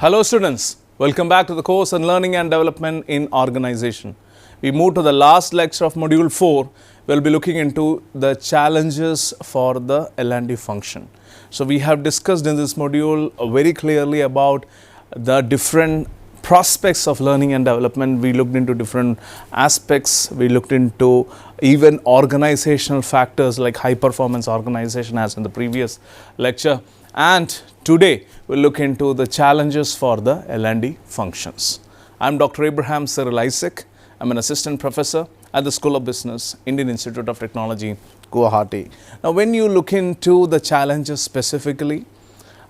Hello students, welcome back to the course on Learning and Development in Organization. We move to the last lecture of Module 4. We'll be looking into the challenges for the L&D function. So we have discussed in this module very clearly about the different prospects of learning and development. We looked into different aspects. We looked into even organizational factors like high performance organization as in the previous lecture. And today we'll look into the challenges for the L&D functions. I'm Dr. Abraham Cyril Issac. I'm an assistant professor at the School of Business, Indian Institute of Technology, Guwahati. Now, when you look into the challenges specifically,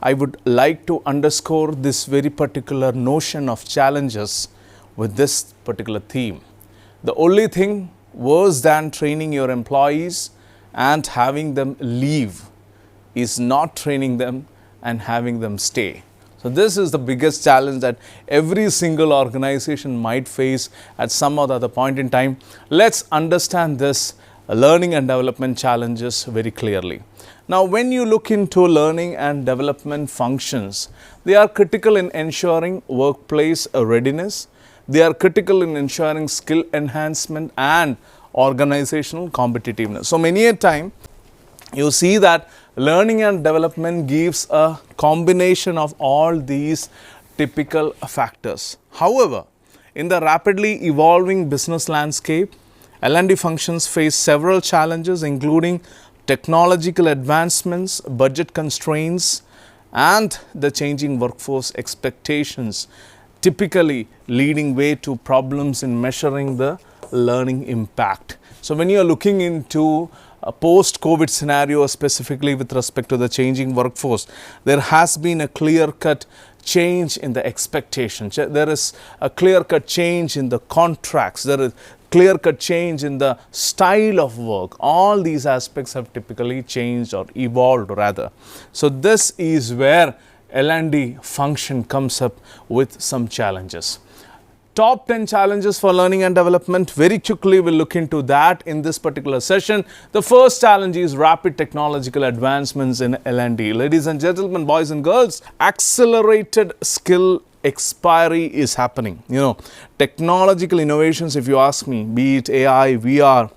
I would like to underscore this very particular notion of challenges with this particular theme. The only thing worse than training your employees and having them leave is not training them and having them stay. So this is the biggest challenge that every single organization might face at some or the other point in time. Let's understand this learning and development challenges very clearly. Now, when you look into learning and development functions, they are critical in ensuring workplace readiness. They are critical in ensuring skill enhancement and organizational competitiveness. So many a time you see that learning and development gives a combination of all these typical factors. However, in the rapidly evolving business landscape, L&D functions face several challenges, including technological advancements, budget constraints, and the changing workforce expectations, typically leading way to problems in measuring the learning impact. So when you are looking into a post-COVID scenario, specifically with respect to the changing workforce, there has been a clear-cut change in the expectations. There is a clear-cut change in the contracts. There is clear-cut change in the style of work. All these aspects have typically changed or evolved rather. So this is where L&D function comes up with some challenges. Top 10 challenges for learning and development. Very quickly, we'll look into that in this particular session. The first challenge is rapid technological advancements in L&D. Ladies and gentlemen, boys and girls, accelerated skill expiry is happening. Technological innovations, if you ask me, be it AI, VR,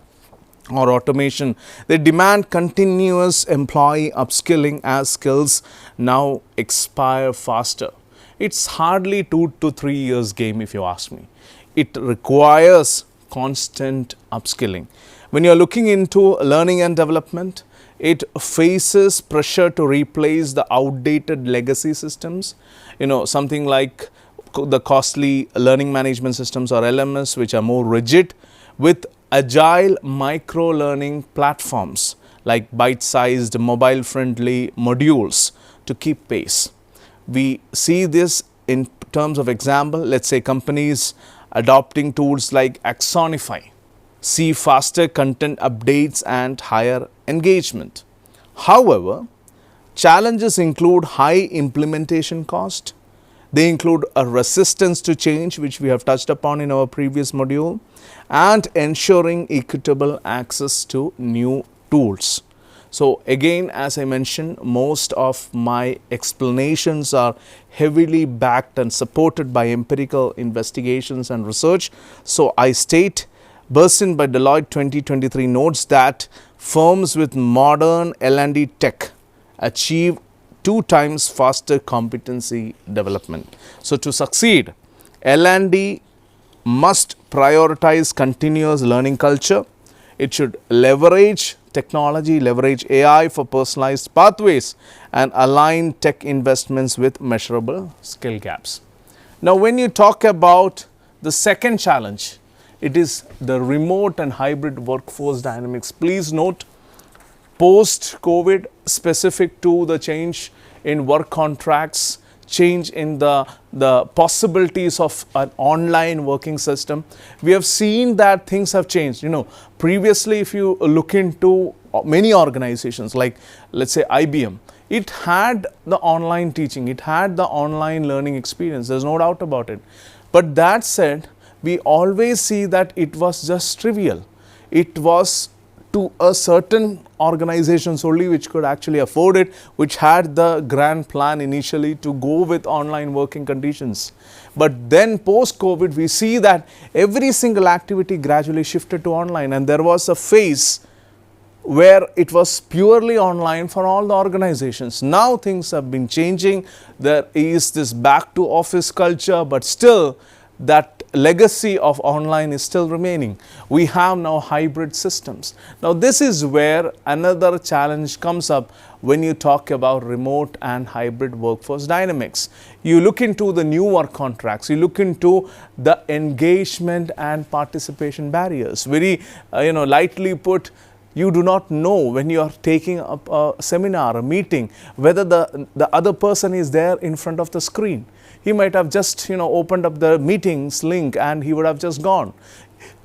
or automation, they demand continuous employee upskilling as skills now expire faster. It's hardly 2 to 3 years game if you ask me. It requires constant upskilling. When you're looking into learning and development, it faces pressure to replace the outdated legacy systems. Something like the costly learning management systems or LMS, which are more rigid, with agile micro-learning platforms like bite-sized mobile-friendly modules to keep pace. We see this in terms of example, let's say companies adopting tools like Axonify see faster content updates and higher engagement. However, challenges include high implementation cost. They include a resistance to change, which we have touched upon in our previous module, and ensuring equitable access to new tools. So again, as I mentioned, most of my explanations are heavily backed and supported by empirical investigations and research. So I state, Burson by Deloitte 2023 notes that firms with modern L&D tech achieve 2 times faster competency development. So to succeed, L&D must prioritize continuous learning culture. It should leverage technology, leverage AI for personalized pathways, and align tech investments with measurable skill gaps. Now, when you talk about the second challenge, it is the remote and hybrid workforce dynamics. Please note, post-COVID, specific to the change in work contracts, change in the possibilities of an online working system, we have seen that things have changed. Previously, if you look into many organizations like, let's say, IBM, it had the online teaching, it had the online learning experience, there's no doubt about it. But that said, we always see that it was just trivial. It was to a certain organizations only which could actually afford it, which had the grand plan initially to go with online working conditions. But then post-COVID, we see that every single activity gradually shifted to online, and there was a phase where it was purely online for all the organizations. Now things have been changing. There is this back to office culture, but still that legacy of online is still remaining. We have now hybrid systems. Now this is where another challenge comes up when you talk about remote and hybrid workforce dynamics. You look into the new work contracts, you look into the engagement and participation barriers. Very lightly put, you do not know when you are taking up a seminar, a meeting, whether the other person is there in front of the screen. He might have just opened up the meetings link and he would have just gone.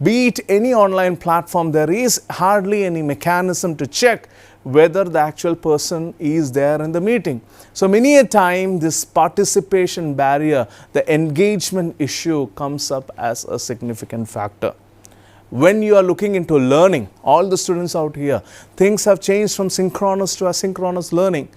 Be it any online platform, there is hardly any mechanism to check whether the actual person is there in the meeting. So many a time this participation barrier, the engagement issue comes up as a significant factor. When you are looking into learning, all the students out here, things have changed from synchronous to asynchronous learning.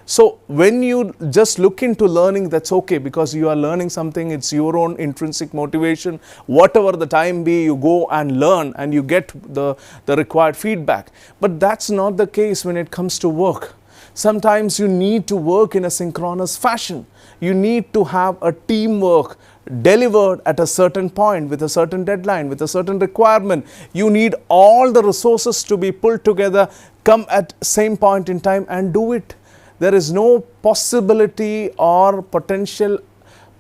So when you just look into learning, that's okay, because you are learning something, it's your own intrinsic motivation. Whatever the time be, you go and learn and you get the required feedback. But that's not the case when it comes to work. Sometimes you need to work in a synchronous fashion. You need to have a teamwork delivered at a certain point with a certain deadline, with a certain requirement. You need all the resources to be pulled together, come at same point in time and do it. There is no possibility or potential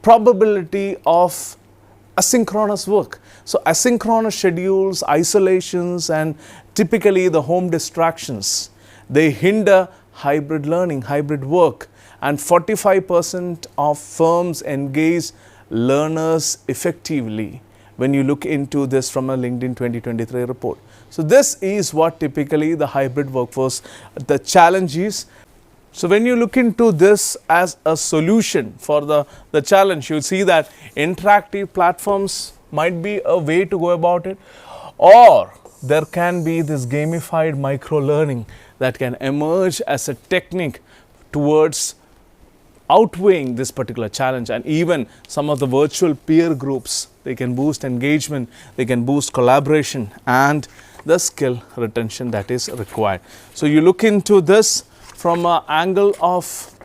probability of asynchronous work. So asynchronous schedules, isolations, and typically the home distractions, they hinder hybrid learning, hybrid work, and 45% of firms engage learners effectively when you look into this from a LinkedIn 2023 report. So this is what typically the hybrid workforce, the challenge is. So when you look into this as a solution for the challenge, you see that interactive platforms might be a way to go about it, or there can be this gamified micro learning that can emerge as a technique towards outweighing this particular challenge. And even some of the virtual peer groups, they can boost engagement, they can boost collaboration and the skill retention that is required. So you look into this from an angle of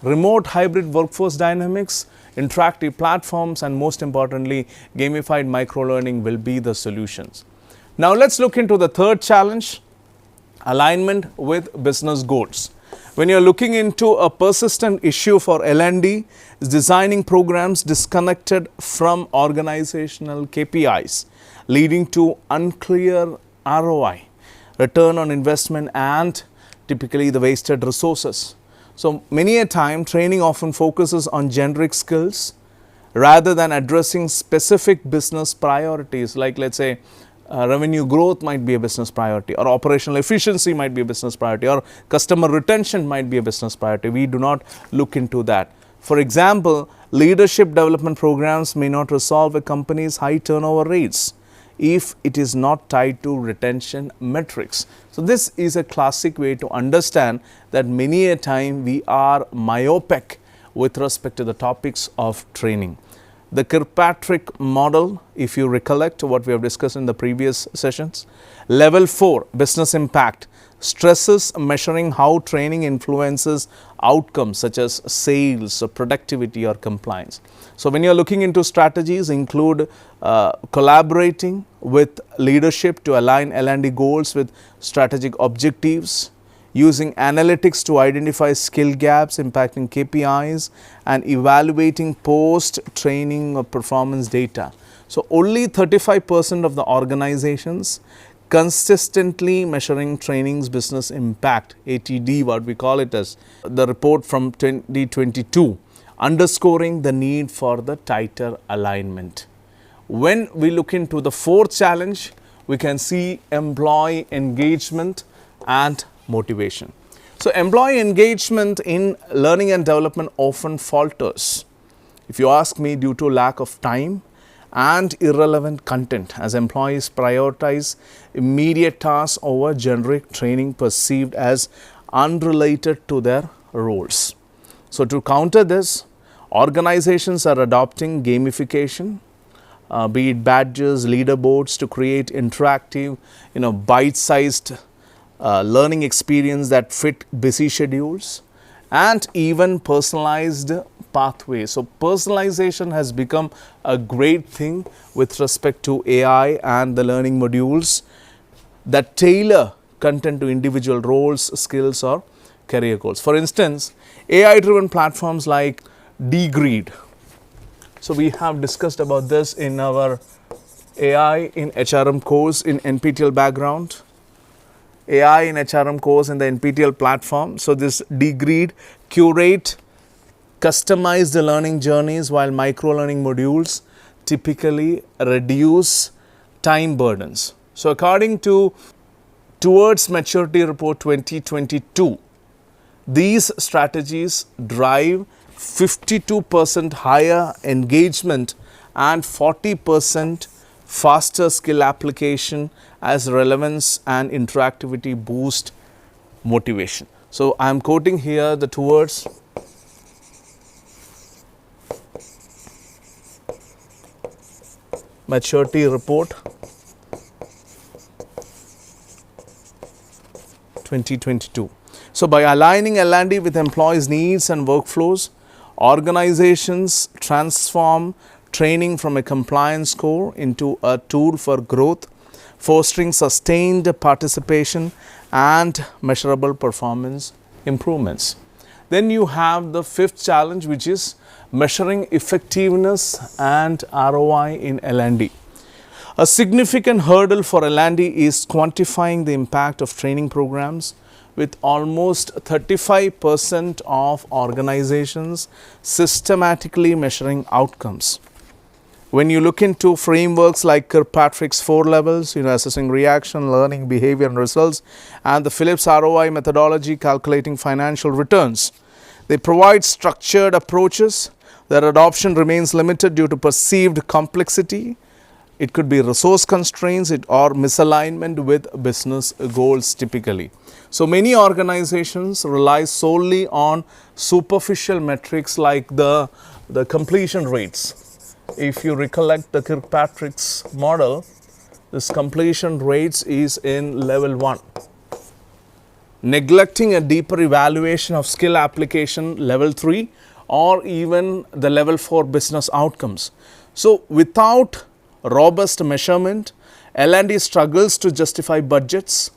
remote hybrid workforce dynamics, interactive platforms, and most importantly, gamified microlearning will be the solutions. Now let's look into the third challenge, alignment with business goals. When you're looking into a persistent issue for L&D, is designing programs disconnected from organizational KPIs, leading to unclear ROI, return on investment, and typically the wasted resources. So many a time training often focuses on generic skills rather than addressing specific business priorities, like let's say revenue growth might be a business priority, or operational efficiency might be a business priority, or customer retention might be a business priority. We do not look into that. For example, leadership development programs may not resolve a company's high turnover rates if it is not tied to retention metrics. So this is a classic way to understand that many a time we are myopic with respect to the topics of training. The Kirkpatrick model, if you recollect what we have discussed in the previous sessions, level 4, business impact, stresses measuring how training influences outcomes such as sales, productivity, or compliance. So when you are looking into strategies, include collaborating with leadership to align L&D goals with strategic objectives, using analytics to identify skill gaps impacting KPIs, and evaluating post-training or performance data. So only 35% of the organizations consistently measuring training's business impact, ATD, what we call it as, the report from 2022, underscoring the need for the tighter alignment. When we look into the fourth challenge, we can see employee engagement and motivation. So employee engagement in learning and development often falters, if you ask me, due to lack of time and irrelevant content as employees prioritize immediate tasks over generic training perceived as unrelated to their roles. So, to counter this, organizations are adopting gamification, be it badges, leaderboards, to create interactive, bite-sized learning experience that fit busy schedules, and even personalized pathways. So, personalization has become a great thing with respect to AI and the learning modules that tailor content to individual roles, skills, or career goals. For instance, AI-driven platforms like Degree. So, we have discussed about this in our AI in HRM course in NPTEL background. AI in HRM course in the NPTEL platform. So, this Degree curate customize the learning journeys, while micro-learning modules typically reduce time burdens. So, according to Towards Maturity Report 2022, these strategies drive 52% higher engagement and 40% faster skill application as relevance and interactivity boost motivation. So, I am quoting here the Towards Maturity Report 2022. So, by aligning L&D with employees' needs and workflows, organizations transform training from a compliance core into a tool for growth, fostering sustained participation and measurable performance improvements. Then you have the fifth challenge, which is measuring effectiveness and ROI in L&D. A significant hurdle for L&D is quantifying the impact of training programs, with almost 35% of organizations systematically measuring outcomes. When you look into frameworks like Kirkpatrick's 4 levels, assessing reaction, learning, behavior and results, and the Phillips ROI methodology calculating financial returns, they provide structured approaches. Their adoption remains limited due to perceived complexity. It could be resource constraints or misalignment with business goals typically. So, many organizations rely solely on superficial metrics like the completion rates. If you recollect the Kirkpatrick's model, this completion rates is in level 1. Neglecting a deeper evaluation of skill application, level 3, or even the level 4 business outcomes. So, without robust measurement, L&D struggles to justify budgets,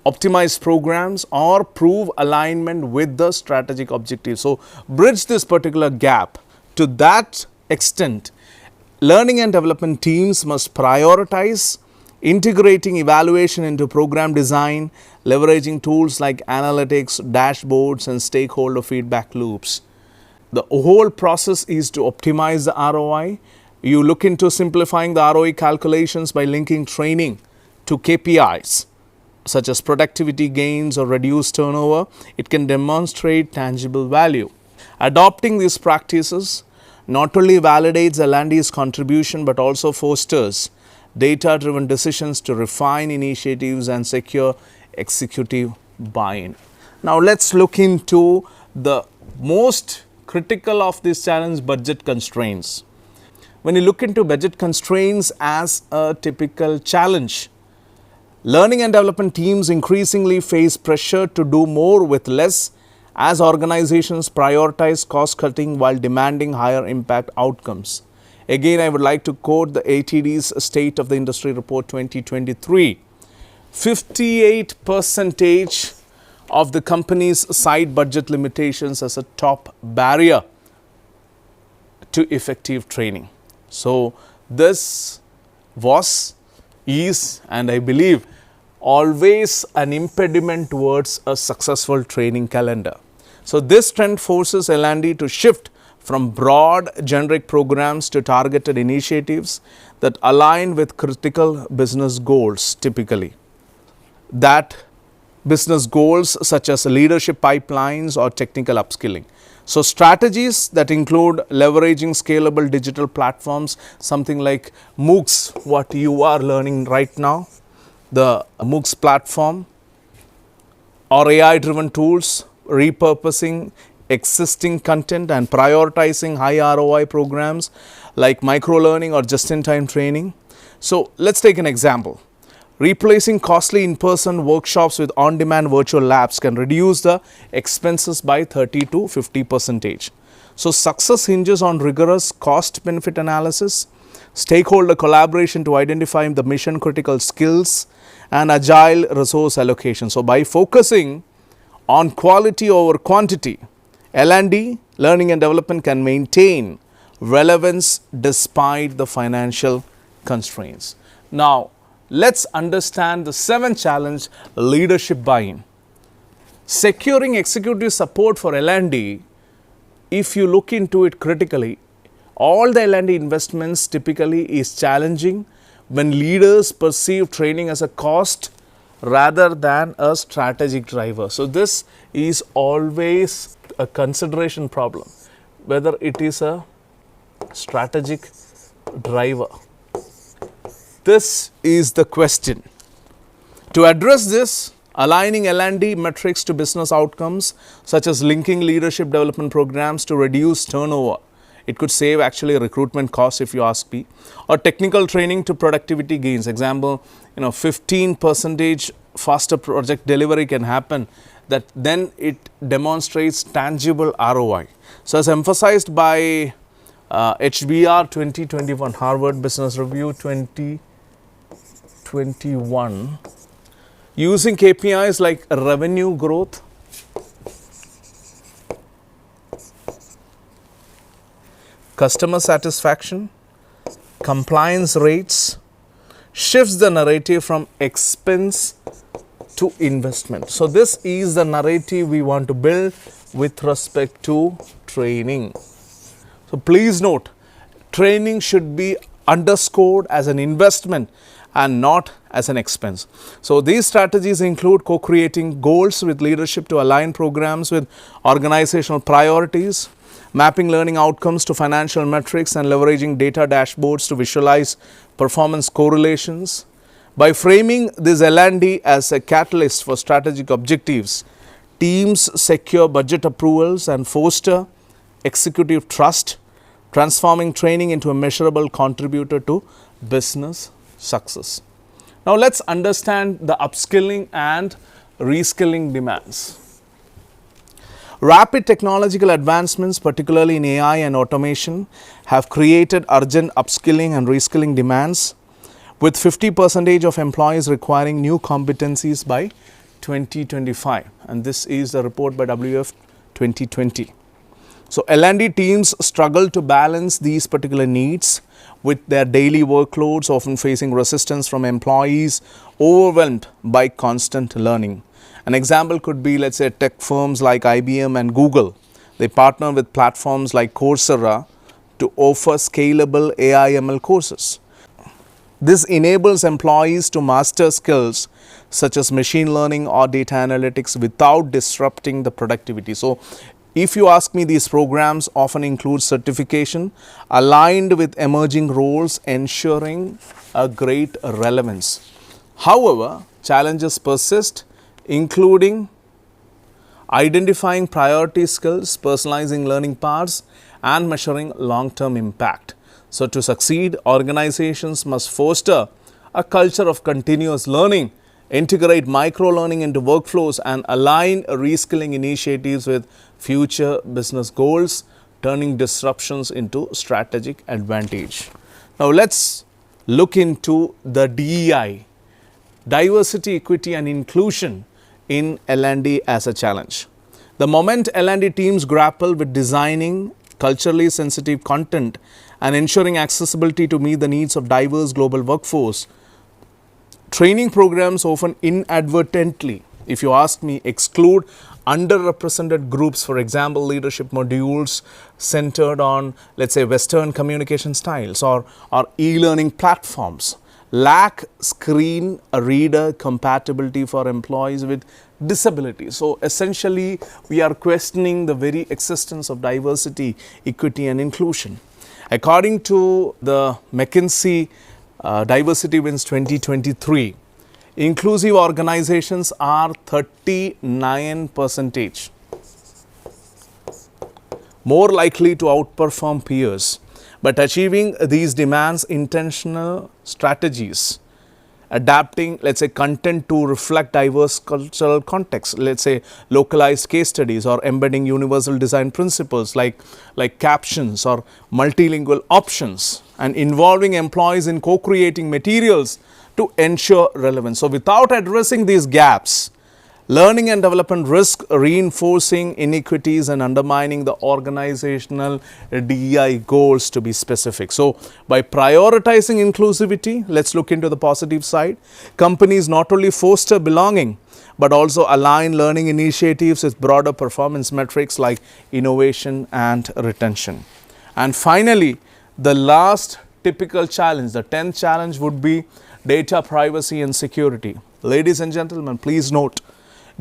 optimize programs, or prove alignment with the strategic objectives. So, bridge this particular gap. To that extent, learning and development teams must prioritize integrating evaluation into program design, leveraging tools like analytics, dashboards, and stakeholder feedback loops. The whole process is to optimize the ROI. You look into simplifying the ROI calculations by linking training to KPIs such as productivity gains or reduced turnover. It can demonstrate tangible value. Adopting these practices not only validates L&D's contribution but also fosters data-driven decisions to refine initiatives and secure executive buy-in. Now, let's look into the most critical of this challenge, budget constraints. When you look into budget constraints as a typical challenge, learning and development teams increasingly face pressure to do more with less as organizations prioritize cost cutting while demanding higher impact outcomes. Again, I would like to quote the ATD's State of the Industry Report 2023. 58% of the companies cite budget limitations as a top barrier to effective training. So, this is, and I believe, always an impediment towards a successful training calendar. So, this trend forces L&D to shift from broad generic programs to targeted initiatives that align with critical business goals typically. That business goals such as leadership pipelines or technical upskilling. So, strategies that include leveraging scalable digital platforms, something like MOOCs, what you are learning right now, the MOOCs platform, or AI driven tools, repurposing existing content and prioritizing high ROI programs like micro learning or just in time training. So, let us take an example. Replacing costly in person workshops with on demand virtual labs can reduce the expenses by 30 to 50%. So, success hinges on rigorous cost benefit analysis, stakeholder collaboration to identify the mission critical skills, and agile resource allocation. So, by focusing on quality over quantity, L&D, learning and development, can maintain relevance despite the financial constraints. Now, let us understand the seventh challenge, leadership buy-in. Securing executive support for L&D, if you look into it critically, all the L&D investments typically is challenging when leaders perceive training as a cost rather than a strategic driver. So, this is always a consideration problem, whether it is a strategic driver. This is the question. To address this, aligning L&D metrics to business outcomes, such as linking leadership development programs to reduce turnover. It could save actually recruitment costs if you ask me, or technical training to productivity gains. Example, 15% faster project delivery can happen, that then it demonstrates tangible ROI. So, as emphasized by HBR 2021, Harvard Business Review 2021, using KPIs like revenue growth, customer satisfaction, compliance rates, shifts the narrative from expense to investment. So, this is the narrative we want to build with respect to training. So, please note, training should be underscored as an investment and not as an expense. So, these strategies include co-creating goals with leadership to align programs with organizational priorities, mapping learning outcomes to financial metrics, and leveraging data dashboards to visualize performance correlations. By framing this L&D as a catalyst for strategic objectives, teams secure budget approvals and foster executive trust, transforming training into a measurable contributor to business success. Now, let us understand the upskilling and reskilling demands. Rapid technological advancements, particularly in AI and automation, have created urgent upskilling and reskilling demands, with 50% of employees requiring new competencies by 2025. And this is the report by WF 2020. So, L&D teams struggle to balance these particular needs with their daily workloads, often facing resistance from employees overwhelmed by constant learning. An example could be, let's say, tech firms like IBM and Google. They partner with platforms like Coursera to offer scalable AI/ML courses. This enables employees to master skills such as machine learning or data analytics without disrupting the productivity. So, if you ask me, these programs often include certification aligned with emerging roles, ensuring a great relevance. However, challenges persist, including identifying priority skills, personalizing learning paths, and measuring long-term impact. So, to succeed, organizations must foster a culture of continuous learning, integrate micro-learning into workflows, and align reskilling initiatives with future business goals, turning disruptions into strategic advantage. Now, let us look into the DEI, diversity, equity, and inclusion in L&D as a challenge. The moment L&D teams grapple with designing culturally sensitive content and ensuring accessibility to meet the needs of diverse global workforce, training programs often inadvertently, if you ask me, exclude underrepresented groups. For example, leadership modules centered on, let's say, Western communication styles, or e-learning platforms lack screen reader compatibility for employees with disabilities. So essentially, we are questioning the very existence of diversity, equity and inclusion. According to the McKinsey Diversity Wins 2023, inclusive organizations are 39% more likely to outperform peers. But achieving these demands intentional strategies, adapting, let's say, content to reflect diverse cultural contexts, let's say localized case studies, or embedding universal design principles like captions or multilingual options, and involving employees in co-creating materials to ensure relevance. So without addressing these gaps, learning and development risk reinforcing inequities and undermining the organizational DEI goals, to be specific. So by prioritizing inclusivity, let's look into the positive side. Companies not only foster belonging, but also align learning initiatives with broader performance metrics like innovation and retention. And finally, the last typical challenge, the 10th challenge, would be data privacy and security. Ladies and gentlemen, please note,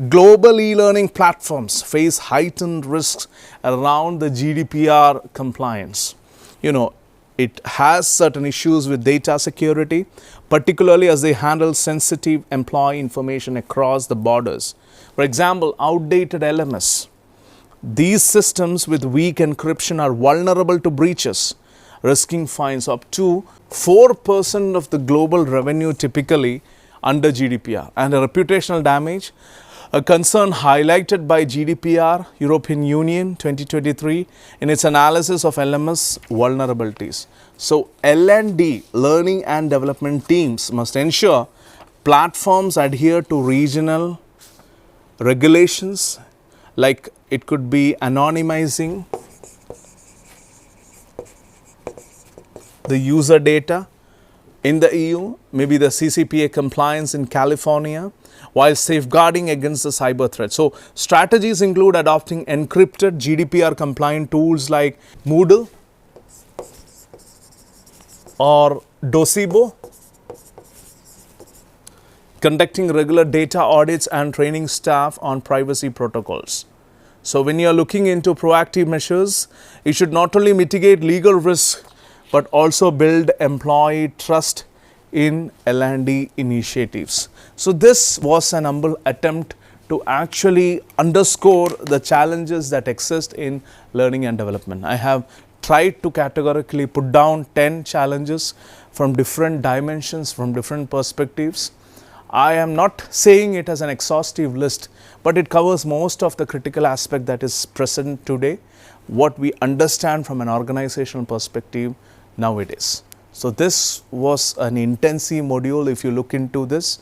global e-learning platforms face heightened risks around the GDPR compliance. It has certain issues with data security, particularly as they handle sensitive employee information across the borders. For example, outdated LMS. These systems with weak encryption are vulnerable to breaches, risking fines up to 4% of the global revenue typically under GDPR, and a reputational damage, a concern highlighted by GDPR European Union 2023 in its analysis of LMS vulnerabilities. So L&D, learning and development teams, must ensure platforms adhere to regional regulations, like it could be anonymizing the user data in the EU, maybe the CCPA compliance in California, while safeguarding against the cyber threat. So strategies include adopting encrypted GDPR compliant tools like Moodle or Docebo, conducting regular data audits and training staff on privacy protocols. So when you are looking into proactive measures, it should not only mitigate legal risks, but also build employee trust in L&D initiatives. So this was an humble attempt to actually underscore the challenges that exist in learning and development. I have tried to categorically put down 10 challenges from different dimensions, from different perspectives. I am not saying it as an exhaustive list, but it covers most of the critical aspect that is present today, what we understand from an organizational perspective nowadays. So this was an intensive module, if you look into this,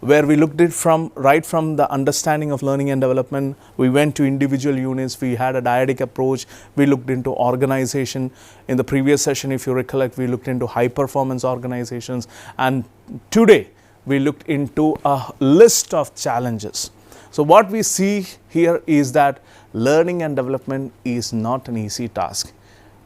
where we looked at right from the understanding of learning and development. We went to individual units, we had a dyadic approach, we looked into organization. In the previous session, if you recollect, we looked into high performance organizations, and today we looked into a list of challenges. So what we see here is that learning and development is not an easy task.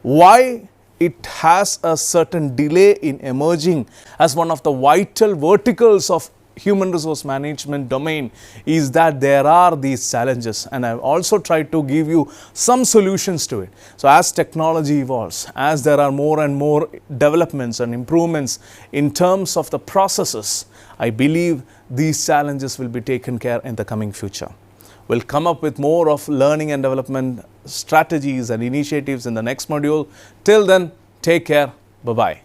Why? It has a certain delay in emerging as one of the vital verticals of human resource management domain is that there are these challenges, and I've also tried to give you some solutions to it. So as technology evolves, as there are more and more developments and improvements in terms of the processes, I believe these challenges will be taken care in the coming future. We'll come up with more of learning and development strategies and initiatives in the next module. Till then, take care. Bye-bye.